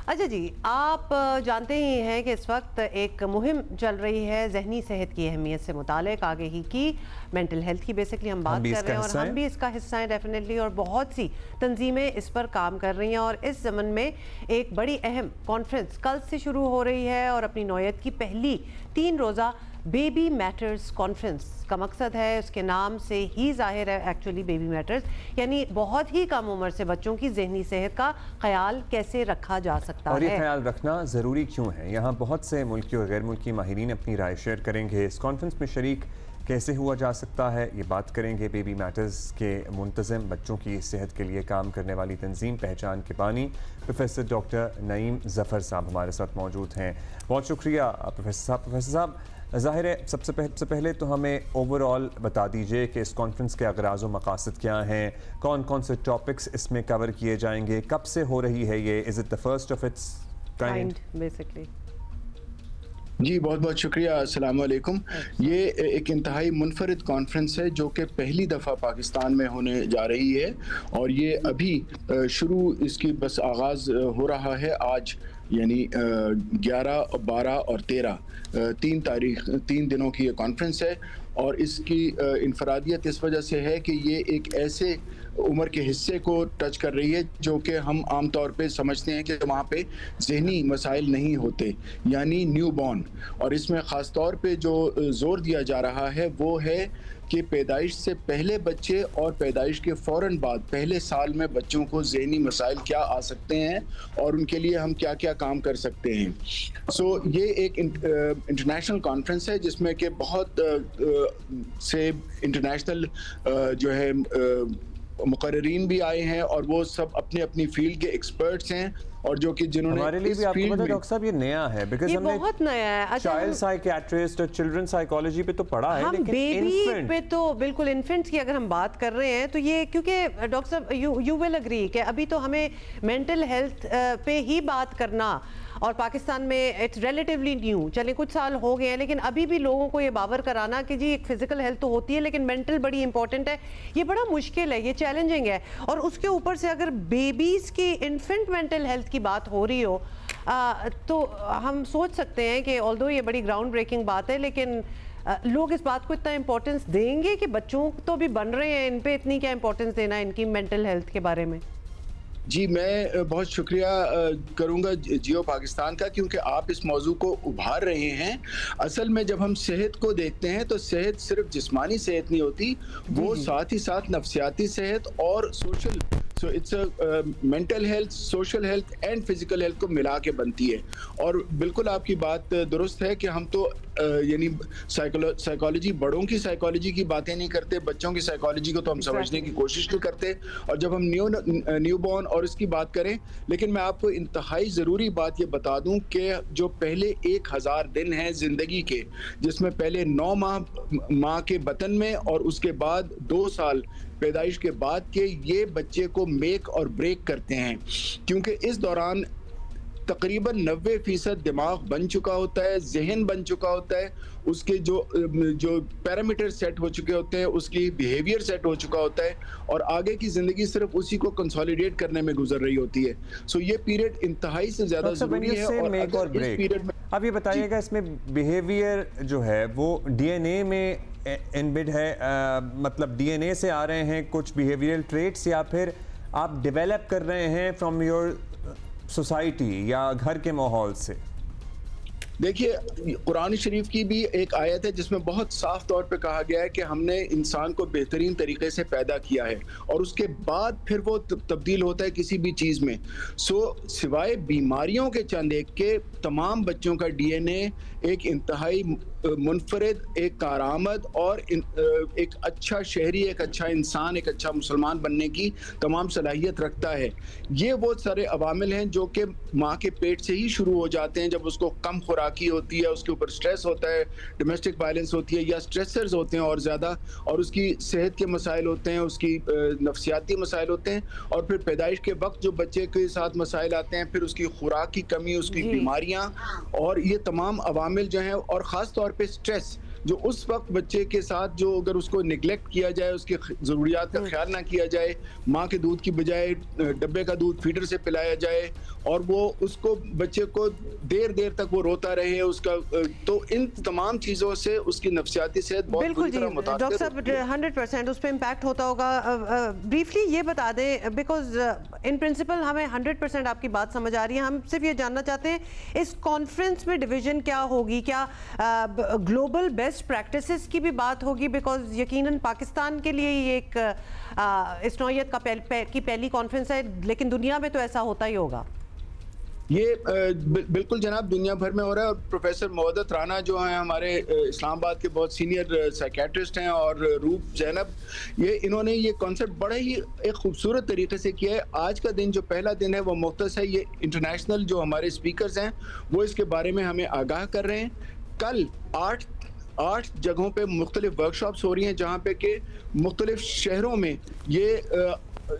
اچھا جی، آپ جانتے ہی ہیں کہ اس وقت ایک مہم چل رہی ہے ذہنی صحت کی اہمیت سے متعلق، آگہی کی، مینٹل ہیلتھ کی بیسکلی ہم بات کر رہے ہیں، اور ہم بھی اس کا حصہ ہیں ڈیفینیٹلی، اور بہت سی تنظیمیں اس پر کام کر رہی ہیں، اور اس ضمن میں ایک بڑی اہم کانفرنس کل سے شروع ہو رہی ہے، اور اپنی نوعیت کی پہلی 3 روزہ بیبی میٹرز کانفرنس کا مقصد ہے، اس کے نام سے ہی ظاہر ہے ایکچولی بیبی میٹرز، یعنی بہت ہی کم عمر سے بچوں کی ذہنی صحت کا خیال کیسے رکھا جا سکتا ہے، اور یہ خیال رکھنا ضروری کیوں ہے۔ یہاں بہت سے ملکی اور غیر ملکی ماہرین اپنی رائے شیئر کریں گے۔ اس کانفرنس میں شریک کیسے ہوا جا سکتا ہے، یہ بات کریں گے بیبی میٹرز کے منتظم، بچوں کی صحت کے لیے کام کرنے والی تنظیم پہچان کے بانی پروفیسر ڈاکٹر نعیم ظفر صاحب ہمارے ساتھ موجود ہیں۔ بہت شکریہ پروفیسر صاحب۔ ظاہر ہے سب سے پہلے تو ہمیں اوورآل بتا دیجئے کہ اس کانفرنس کے اغراض و مقاصد کیا ہیں، کون کون سے ٹاپکس اس میں کور کیے جائیں گے، کب سے ہو رہی ہے یہ، is it the first of its kind basically? جی بہت بہت شکریہ، السلام علیکم۔ یہ ایک انتہائی منفرد کانفرنس ہے جو کہ پہلی دفعہ پاکستان میں ہونے جا رہی ہے، اور یہ ابھی شروع اس کی بس آغاز ہو رہا ہے آج، یعنی 11، 12 اور 13 3 دنوں کی یہ کانفرنس ہے، اور اس کی انفرادیت اس وجہ سے ہے کہ یہ ایک ایسے عمر کے حصے کو ٹچ کر رہی ہے جو کہ ہم عام طور پہ سمجھتے ہیں کہ وہاں پہ ذہنی مسائل نہیں ہوتے، یعنی نیو بورن، اور اس میں خاص طور پہ جو زور دیا جا رہا ہے وہ ہے کہ پیدائش سے پہلے بچے اور پیدائش کے فوراً بعد پہلے سال میں بچوں کو ذہنی مسائل کیا آ سکتے ہیں اور ان کے لیے ہم کیا کیا کام کر سکتے ہیں۔ یہ ایک انٹرنیشنل کانفرنس ہے جس میں کہ بہت سے انٹرنیشنل جو ہے مقررین بھی آئے ہیں، اور وہ سب اپنے اپنی فیلڈ کے ایکسپرٹس ہیں، اور جو کہ جنہوں نے ہمارے لیے بھی آپ کو پتا ڈاکٹر صاحب یہ نیا ہے، بیکاز یہ ہم نے بہت نیا ہے، چائلڈ سائیکیٹرسٹ اور چلڈرن سائیکالوجی پہ تو پڑھا ہے، ہم لیکن بیبی پہ تو بالکل انفنٹس کی اگر ہم بات کر رہے ہیں تو یہ کیونکہ ڈاکٹر صاحب یو ول اگری کہ ابھی تو ہمیں مینٹل ہیلتھ پہ ہی بات کرنا، اور پاکستان میں اٹس ریلیٹیولی نیو، چلیں کچھ سال ہو گئے ہیں، لیکن ابھی بھی لوگوں کو یہ باور کرانا کہ جی ایک فزیکل ہیلتھ تو ہوتی ہے لیکن مینٹل بڑی امپورٹنٹ ہے، یہ بڑا مشکل ہے، یہ چیلنجنگ ہے، اور اس کے اوپر سے اگر بیبیز کی انفنٹ مینٹل ہیلتھ کی بات ہو رہی ہو تو ہم سوچ سکتے ہیں کہ آلدو یہ بڑی گراؤنڈ بریکنگ بات ہے، لیکن لوگ اس بات کو اتنا امپورٹنس دیں گے کہ بچوں تو بھی بن رہے ہیں، ان پہ اتنی کیا امپورٹنس دینا ہے ان کی مینٹل ہیلتھ کے بارے میں؟ جی میں بہت شکریہ کروں گا جیو پاکستان کا، کیونکہ آپ اس موضوع کو ابھار رہے ہیں۔ اصل میں جب ہم صحت کو دیکھتے ہیں تو صحت صرف جسمانی صحت نہیں ہوتی، وہ ساتھ ہی ساتھ نفسیاتی صحت اور social, so it's mental health, social health and physical health کو ملا کے بنتی ہے، اور بالکل آپ کی بات درست ہے کہ ہم تو یعنی سائیکالوجی، بڑوں کی سائیکالوجی کی باتیں نہیں کرتے، بچوں کی سائیکالوجی کو تو ہم سمجھنے کی کوشش نہیں کرتے، اور جب ہم نیو بورن اور اس کی بات کریں، لیکن میں آپ کو انتہائی ضروری بات یہ بتا دوں کہ جو پہلے 1000 دن ہیں زندگی کے، جس میں پہلے 9 ماہ کے بطن میں اور اس کے بعد 2 سال پیدائش کے بعد کے، یہ بچے کو میک اور بریک کرتے ہیں، کیونکہ اس دوران تقریباً 90% دماغ بن چکا ہوتا ہے، ذہن بن چکا ہوتا ہے، اس کے جو پیرامیٹر سیٹ ہو چکے ہوتے ہیں، اس کی بیہیویئر سیٹ ہو چکا ہوتا ہے، اور آگے کی زندگی صرف اسی کو کنسولیڈیٹ کرنے میں گزر رہی ہوتی ہے۔ یہ پیریڈ انتہائی سے زیادہ ضروری ہے، اور اگر اس پیریڈ میں اب یہ بتائیے گا اس میں بیہیویئر جو ہے وہ ڈی این اے میں انبڈ ہے، مطلب ڈی این اے سے آ رہے ہیں کچھ بیہیویئرل ٹریٹس، یا پھر آپ ڈیولپ کر رہے ہیں فرام یور سوسائٹی یا گھر کے ماحول سے؟ دیکھیے قرآن شریف کی بھی ایک آیت ہے جس میں بہت صاف طور پہ کہا گیا ہے کہ ہم نے انسان کو بہترین طریقے سے پیدا کیا ہے، اور اس کے بعد پھر وہ تبدیل ہوتا ہے کسی بھی چیز میں۔ سوائے بیماریوں کے چند ایک کے، تمام بچوں کا ڈی این اے ایک انتہائی منفرد، ایک کارآمد اور ایک اچھا شہری، ایک اچھا انسان، ایک اچھا مسلمان بننے کی تمام صلاحیت رکھتا ہے۔ یہ وہ سارے عوامل ہیں جو کہ ماں کے پیٹ سے ہی شروع ہو جاتے ہیں، جب اس کو کم خوراکی ہوتی ہے، اس کے اوپر سٹریس ہوتا ہے، ڈومیسٹک وائلنس ہوتی ہے یا سٹریسرز ہوتے ہیں اور زیادہ، اور اس کی صحت کے مسائل ہوتے ہیں، اس کی نفسیاتی مسائل ہوتے ہیں، اور پھر پیدائش کے وقت جو بچے کے ساتھ مسائل آتے ہیں، پھر اس کی خوراک کی کمی، اس کی بیماریاں، اور یہ تمام عوامل جو ہیں، اور خاص طور پہ سٹریس جو اس وقت بچے کے ساتھ جو اگر اس کو نگلیکٹ کیا جائے, اس کی ضروریات کا خیال نہ کیا جائے, ماں کے دودھ کی بجائے ڈبے کا دودھ فیڈر سے پلایا جائے, اور وہ اس کو بچے کو دیر تک وہ روتا رہے اس کا, تو ان تمام چیزوں سے اس کی نفسیاتی صحت بہت بری طرح متاثر ہوتی ہے. ڈاکٹر صاحب 100% اس پہ امپیکٹ ہوتا ہوگا. بریفلی یہ بتا دیں, بیکاز ان پرنسپل ہمیں 100% آپ کی بات سمجھ آ رہی ہے, ہم صرف یہ جاننا چاہتے ہیں اس کانفرنس میں ڈویژن کیا ہوگی, کیا گلوبل بیسٹ پریکٹسز کی بھی بات ہوگی, بیکاز یقیناً پاکستان کے لیے یہ ایک اس نوعیت کی پہلی کانفرنس ہے, لیکن دنیا میں تو ایسا ہوتا ہی ہوگا. یہ بالکل جناب دنیا بھر میں ہو رہا ہے, اور پروفیسر مودت رانا جو ہیں ہمارے اسلام آباد کے بہت سینئر سائیکیٹرسٹ ہیں, اور روپ زینب, انہوں نے یہ کانسیپٹ بڑا ہی ایک خوبصورت طریقے سے کیا ہے. آج کا دن جو پہلا دن ہے وہ مختص ہے, یہ انٹرنیشنل جو ہمارے اسپیکرز ہیں وہ اس کے بارے میں ہمیں آگاہ کر رہے ہیں. کل 8 جگہوں پہ مختلف ورکشاپس ہو رہی ہیں, جہاں پہ کہ مختلف شہروں میں یہ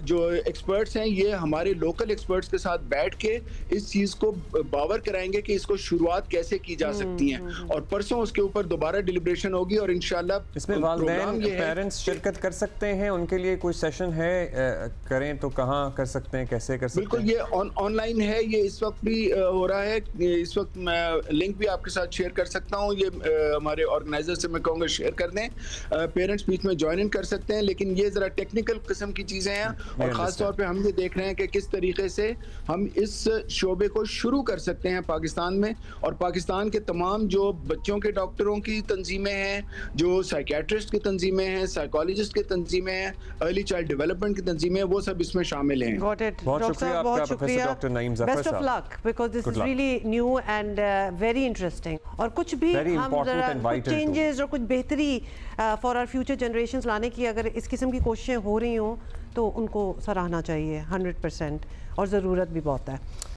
جو ایکسپرٹس ہیں یہ ہمارے لوکل ایکسپرٹس کے ساتھ بیٹھ کے اس چیز کو باور کرائیں گے کہ اس کو شروعات کیسے کی جا سکتی ہیں, اور پرسوں اس کے اوپر دوبارہ ڈیلیبریشن ہوگی, اور انشاءاللہ اس میں والدین پیرنٹس شرکت کر سکتے ہیں, ان کے لیے کوئی سیشن ہے, کریں تو کہاں کر سکتے ہیں, کیسے کر سکتے ہیں؟ بالکل یہ آن لائن ہے, یہ اس وقت بھی ہو رہا ہے. اس وقت میں لنک بھی آپ کے ساتھ شیئر کر سکتا ہوں, یہ ہمارے آرگنائزر سے میں کہوں گا شیئر کر دیں, پیرنٹس بیچ میں جوائن ان کر سکتے ہیں. لیکن یہ ذرا ٹیکنیکل قسم کی چیزیں ہیں, اور خاص طور پہ ہم یہ دیکھ رہے ہیں کہ کس طریقے سے ہم اس شعبے کو شروع کر سکتے ہیں پاکستان میں, اور پاکستان کے تمام جو بچوں کے ڈاکٹروں کی تنظیمیں ہیں, جو سائیکیٹرسٹ کی تنظیمیں ہیں, سائیکالوجسٹ کی تنظیمیں ہیں, ارلی چائلڈ ڈیولپمنٹ کی تنظیمیں ہیں, وہ سب اس میں شامل ہیں. بہت شکریہ آپ کا professor doctor Naeem Zafar sahab. Best of luck, because this is really new and very interesting, اور کچھ بھی ہم ذرا کچھ چینجز اور کچھ بہتری فار آر فیوچر جنریشنز لانے کی اگر اس قسم کی کوششیں ہو رہی ہوں تو ان کو سراہنا چاہیے 100%, اور ضرورت بھی بہت ہے.